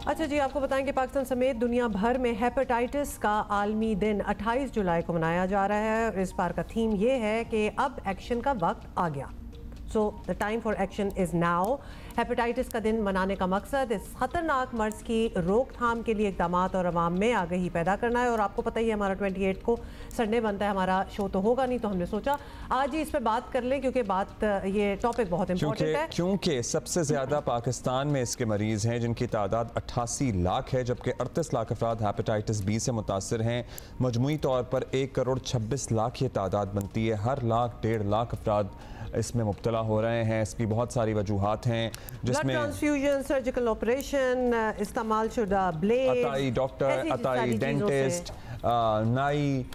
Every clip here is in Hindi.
अच्छा जी, आपको बताएं कि पाकिस्तान समेत दुनिया भर में हेपेटाइटिस का आलमी दिन 28 जुलाई को मनाया जा रहा है और इस बार का थीम ये है कि अब एक्शन का वक्त आ गया। So the time for action is now. Hepatitis का दिन मनाने का मकसद इस ख़तरनाक मर्ज़ की रोकथाम के लिए इक़दाम और अवाम में आगाही पैदा करना है। और आपको पता ही है हमारा 28 को संडे बनता है, हमारा शो तो होगा नहीं, तो हमने सोचा आज ही इस पर बात कर लें क्योंकि ये टॉपिक बहुत इंपॉर्टेंट है। क्योंकि सबसे ज़्यादा पाकिस्तान में इसके मरीज़ हैं जिनकी तादाद 88 लाख है, जबकि 38 लाख अफराद हेपेटाइटिस बी से मुतासर हैं। मजमूई तौर पर 1 करोड़ 26 लाख ये तादाद बनती है। हर लाख 1.5 लाख अफराद इसमें मुब्तला हो रहे हैं। इसकी बहुत सारी वजूहात हैं जिसमें ट्रांसफ्यूजन, सर्जिकल ऑपरेशन, इस्तेमाल शुदा ब्लेड, अताई डॉक्टर, अताई डेंटिस्ट, नाई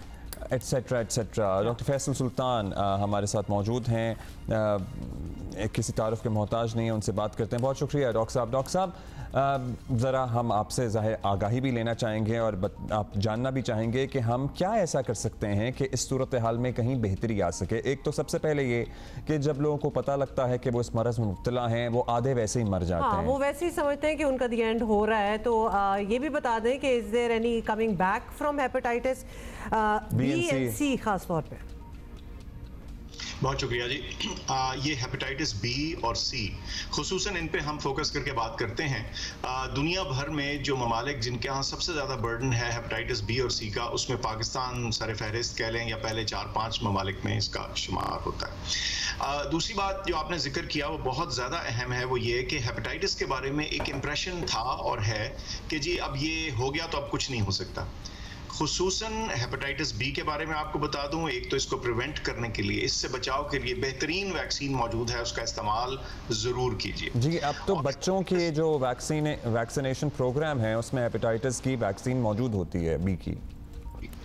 एट्सेट्रा एट्सेट्रा। डॉक्टर फैसल सुल्तान हमारे साथ मौजूद हैं, किसी तारुफ के मोहताज नहीं है, उनसे बात करते हैं। बहुत शुक्रिया डॉक्टर साहब। डॉक्टर साहब, ज़रा हम आपसे ज़ाहिर आगाही भी लेना चाहेंगे और आप जानना भी चाहेंगे कि हम क्या ऐसा कर सकते हैं कि इस सूरत हाल में कहीं बेहतरी आ सके। एक तो सबसे पहले ये कि जब लोगों को पता लगता है कि वो इस मरज़ में मुब्तला हैं, वो आधे वैसे ही मर जाते हैं। वो वैसे ही समझते हैं कि उनका दी एंड हो रहा है। तो ये भी बता दें कि is there any coming back from hepatitis B and C खास तौर पर? बहुत शुक्रिया जी। ये हेपेटाइटिस बी और सी खुसूसन इन पे हम फोकस करके बात करते हैं। दुनिया भर में जो ममालिक जिनके यहाँ सबसे ज़्यादा बर्डन है हेपेटाइटिस बी और सी का, उसमें पाकिस्तान सर फहरिस्त कह लें या पहले 4-5 ममालिक में इसका शुमार होता है। दूसरी बात जो आपने जिक्र किया वो बहुत ज़्यादा अहम है, वो ये कि हेपेटाइटिस के बारे में एक इम्प्रेशन था और है कि जी अब ये हो गया तो अब कुछ नहीं हो सकता। खुसूसन हेपेटाइटिस बी के बारे में आपको बता दूं, एक तो इसको प्रिवेंट करने के लिए, इससे बचाव के लिए बेहतरीन वैक्सीन मौजूद है, उसका इस्तेमाल ज़रूर कीजिए जी। अब तो बच्चों के जो वैक्सीनेशन प्रोग्राम है उसमें हेपेटाइटिस की वैक्सीन मौजूद होती है, बी की।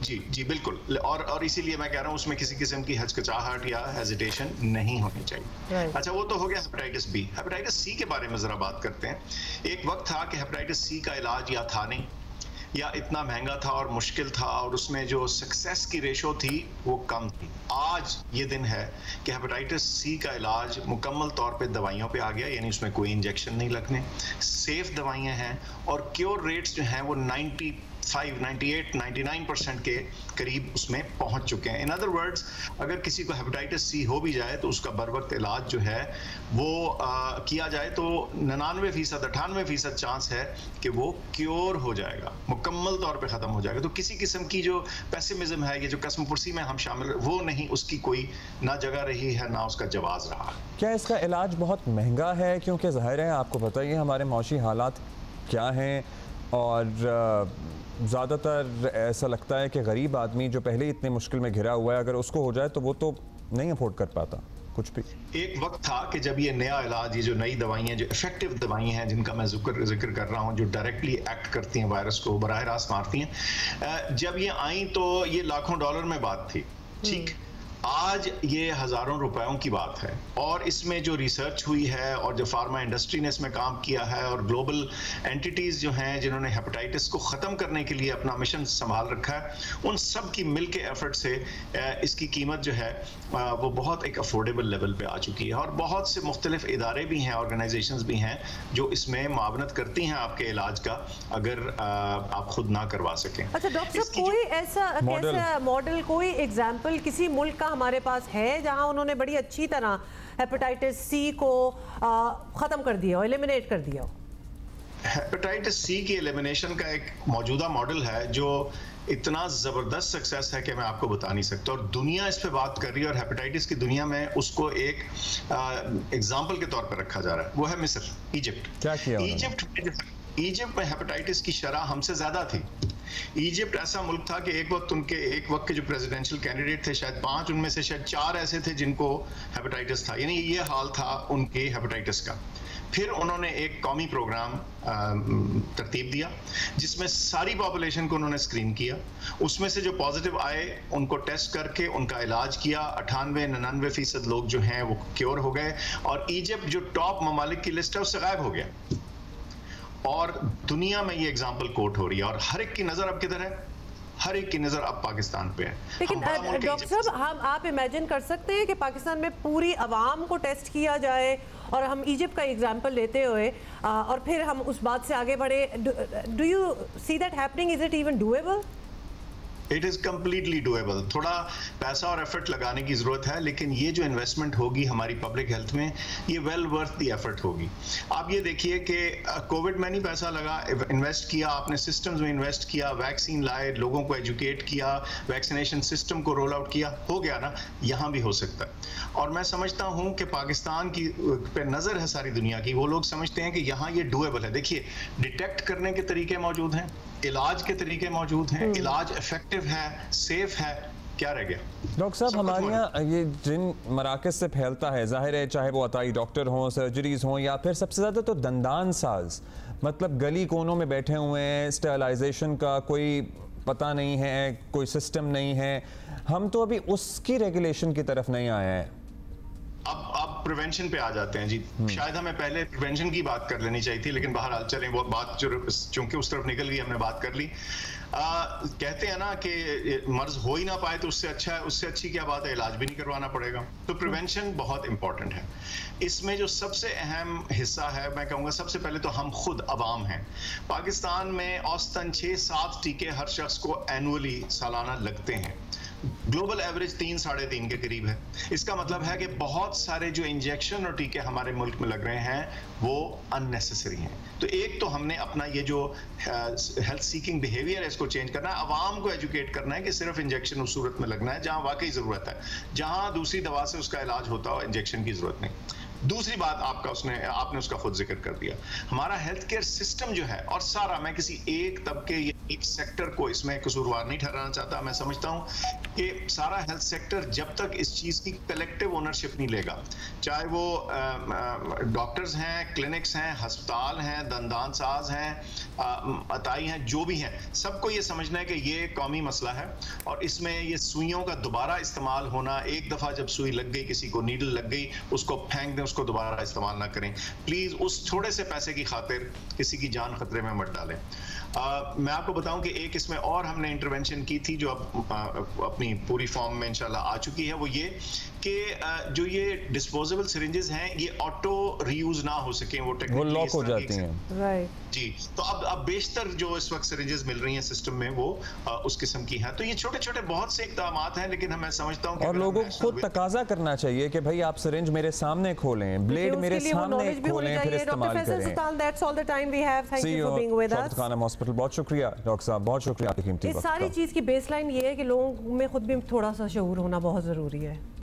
जी बिल्कुल। और इसीलिए मैं कह रहा हूँ उसमें किसी किस्म की हचकिचाहट या हेजिटेशन नहीं होनी चाहिए। अच्छा, वो तो हो गया हेपेटाइटिस बी। हेपेटाइटिस सी के बारे में ज़रा बात करते हैं। एक वक्त था कि हेपेटाइटिस सी का इलाज या था नहीं या इतना महंगा था और मुश्किल था और उसमें जो सक्सेस की रेशो थी वो कम थी। आज ये दिन है कि हेपेटाइटिस सी का इलाज मुकम्मल तौर पे दवाइयों पे आ गया, यानी उसमें कोई इंजेक्शन नहीं लगने, सेफ दवाइयाँ हैं और क्योर रेट्स जो हैं वो 98-99% के करीब उसमें पहुंच चुके हैं। इन अदर वर्ड्स, अगर किसी को हेपेटाइटिस सी हो भी जाए तो उसका बर वक्त इलाज जो है वो किया जाए तो 99%-98% चांस है कि वो क्योर हो जाएगा, मुकम्मल तौर पे ख़त्म हो जाएगा। तो किसी किस्म की जो पेसिमिज्म है, ये जो कसमपुरसी में हम शामिल, वो नहीं, उसकी कोई ना जगह रही है ना उसका जवाज रहा। क्या इसका इलाज बहुत महंगा है? क्योंकि ज़ाहिर है आपको पता ही है हमारे मौशी हालात क्या हैं और ज़्यादातर ऐसा लगता है कि गरीब आदमी जो पहले ही इतने मुश्किल में घिरा हुआ है, अगर उसको हो जाए तो वो तो नहीं अफोर्ड कर पाता कुछ भी। एक वक्त था कि जब ये नया इलाज, ये जो नई दवाइयाँ, जो इफेक्टिव दवाइयाँ हैं जिनका मैं जिक्र कर रहा हूँ, जो डायरेक्टली एक्ट करती हैं, वायरस को बराह रास्त मारती हैं, जब ये आई तो ये लाखों डॉलर में बात थी, ठीक। आज ये हज़ारों रुपयों की बात है और इसमें जो रिसर्च हुई है और जो फार्मा इंडस्ट्री ने इसमें काम किया है और ग्लोबल एंटिटीज़ जो हैं जिन्होंने हेपेटाइटिस को ख़त्म करने के लिए अपना मिशन संभाल रखा है, उन सब की मिल के एफर्ट से इसकी कीमत जो है वो बहुत एक अफोर्डेबल लेवल पे आ चुकी है। और बहुत से मुख्तलिफ इदारे भी हैं, ऑर्गेनाइजेशंस भी हैं जो इसमें मावनत करती हैं आपके इलाज का, अगर आप खुद ना करवा सकें। अच्छा डॉक्टर साहब, कोई ऐसा मॉडल, कोई एग्जाम्पल किसी मुल्क का हमारे पास है जहां उन्होंने बड़ी अच्छी तरह हेपेटाइटिस सी को ख़त्म कर दिया हो, एलिमिनेट कर दिया हो? हेपेटाइटिस सी की एलिमिनेशन का एक मौजूदा मॉडल है जो इतना ज़बरदस्त सक्सेस है कि मैं आपको बता नहीं सकता, और दुनिया इस पे बात कर रही है और हेपेटाइटिस की दुनिया में उसको एक एग्जाम्पल के तौर पर रखा जा रहा है। वो है मिस्र, इजिप्ट। क्या किया? इजिप्ट में हेपेटाइटिस की शरह हमसे ज़्यादा थी। इजिप्ट ऐसा मुल्क था कि एक वक्त के जो प्रेसिडेंशियल कैंडिडेट थे, शायद 5, उनमें से शायद 4 ऐसे थे जिनको हेपेटाइटिस था, यानी ये हाल था उनके हेपेटाइटिस का। फिर उन्होंने एक कौमी प्रोग्राम तरतीब दिया जिसमें सारी पॉपुलेशन को उन्होंने स्क्रीन किया, उसमें से जो पॉजिटिव आए उनको टेस्ट करके उनका इलाज किया। 98-99% लोग जो हैं वो क्योर हो गए और इजिप्ट जो टॉप ममालिक की लिस्ट है उससे गायब हो गया। और दुनिया में ये एग्जाम्पल कोट हो रही है और हर एक की नज़र अब किधर है? हर एक की नजर अब पाकिस्तान पे है। लेकिन डॉक्टर साहब, आप इमेजिन कर सकते हैं कि पाकिस्तान में पूरी आवाम को टेस्ट किया जाए, और हम इजिप्ट का एग्जाम्पल लेते हुए और फिर हम उस बात से आगे बढ़े? Do you see that happening? Is it even doable? It is completely doable. थोड़ा पैसा और एफर्ट लगाने की ज़रूरत है, लेकिन ये जो इन्वेस्टमेंट होगी हमारी पब्लिक हेल्थ में, ये वेल वर्थ दी एफर्ट होगी। आप ये देखिए कि कोविड में नहीं पैसा लगा, इन्वेस्ट किया आपने, सिस्टम्स में इन्वेस्ट किया, वैक्सीन लाए, लोगों को एजुकेट किया, वैक्सीनेशन सिस्टम को रोल आउट किया, हो गया ना। यहाँ भी हो सकता है। और मैं समझता हूँ कि पाकिस्तान की पे नज़र है सारी दुनिया की, वो लोग समझते हैं कि यहाँ ये डूएबल है। देखिए, डिटेक्ट करने के तरीके मौजूद हैं, इलाज के तरीके मौजूद हैं, इलाज इफेक्टिव है, सेफ है, क्या रह गया? डॉक्टर साहब, हमारे यहाँ ये जिन मराकज़ से फैलता है, जाहिर है चाहे वो अताई डॉक्टर हों, सर्जरीज हों, या फिर सबसे ज़्यादा तो दंदान साज, मतलब गली कोनों में बैठे हुए हैं, स्टरलाइजेशन का कोई पता नहीं है, कोई सिस्टम नहीं है। हम तो अभी उसकी रेगुलेशन की तरफ नहीं आए हैं। अब प्रिवेंशन पे आ जाते हैं जी। शायद हमें पहले प्रिवेंशन की बात कर लेनी चाहिए थी, लेकिन बहरहाल चलें, वो बात जो चूंकि उस तरफ निकल गई, हमने बात कर ली। कहते हैं ना कि मर्ज हो ही ना पाए तो उससे अच्छा है, उससे अच्छी क्या बात है, इलाज भी नहीं करवाना पड़ेगा। तो प्रिवेंशन बहुत इंपॉर्टेंट है। इसमें जो सबसे अहम हिस्सा है, मैं कहूँगा सबसे पहले तो हम खुद अवाम हैं। पाकिस्तान में औसतन 6-7 टीके हर शख्स को एनुअली सालाना लगते हैं। ग्लोबल एवरेज 3-3.5 के करीब है। इसका मतलब है कि बहुत सारे जो इंजेक्शन और टीके हमारे मुल्क में लग रहे हैं वो अननेसेसरी हैं। तो एक तो हमने अपना ये जो हेल्थ सीकिंग बिहेवियर है इसको चेंज करना है, आवाम को एजुकेट करना है कि सिर्फ इंजेक्शन उस सूरत में लगना है जहां वाकई ज़रूरत है, जहां दूसरी दवा से उसका इलाज होता हो, इंजेक्शन की ज़रूरत नहीं। दूसरी बात आपने उसका खुद जिक्र कर दिया, हमारा हेल्थ केयर सिस्टम जो है, और सारा, मैं किसी एक तबके या एक सेक्टर को इसमें कसूरवार नहीं ठहराना चाहता। मैं समझता हूं कि सारा हेल्थ सेक्टर जब तक इस चीज की कलेक्टिव ओनरशिप नहीं लेगा, चाहे वो डॉक्टर्स हैं, क्लिनिक्स हैं, अस्पताल हैं, दंदान साज हैं, अताई हैं, जो भी हैं, सबको ये समझना है कि ये कौमी मसला है और इसमें ये सुइयों का दोबारा इस्तेमाल होना, एक दफा जब सुई लग गई, किसी को नीडल लग गई, उसको फेंक दें, उसको दोबारा इस्तेमाल ना करें प्लीज। उस थोड़े से पैसे की खातिर किसी की जान खतरे में मत डालें। मैं आपको बताऊं कि एक इसमें और हमने इंटरवेंशन की थी जो अब अपनी पूरी फॉर्म में इंशाल्लाह आ चुकी है, वो ये कि जो ये डिस्पोजेबल सिरिंजेस हैं ये ऑटो रीयूज ना हो सके, वो लॉक हो जाती हैं। राइट जी। तो अब बेशतर जो इस वक्त सिरिंजेस मिल रही हैं सिस्टम में वो उस किस्म की हैं। तो ये छोटे छोटे बहुत से इक़दाम हैं, लेकिन मैं समझता हूँ और लोगों को खुद तकाजा करना चाहिए कि भाई आप सिरिंज मेरे सामने खोलें, ब्लेड मेरे सामने खोलें, फिर इस्तेमाल करें। That's all the time we have. Thank you for being with us. Hospital, बहुत शुक्रिया डॉक्टर साहब, बहुत शुक्रिया आपकी कीमती वक्त का। इस सारी चीज़ की बेसलाइन ये है कि लोगों में खुद भी थोड़ा सा शऊर होना बहुत ज़रूरी है।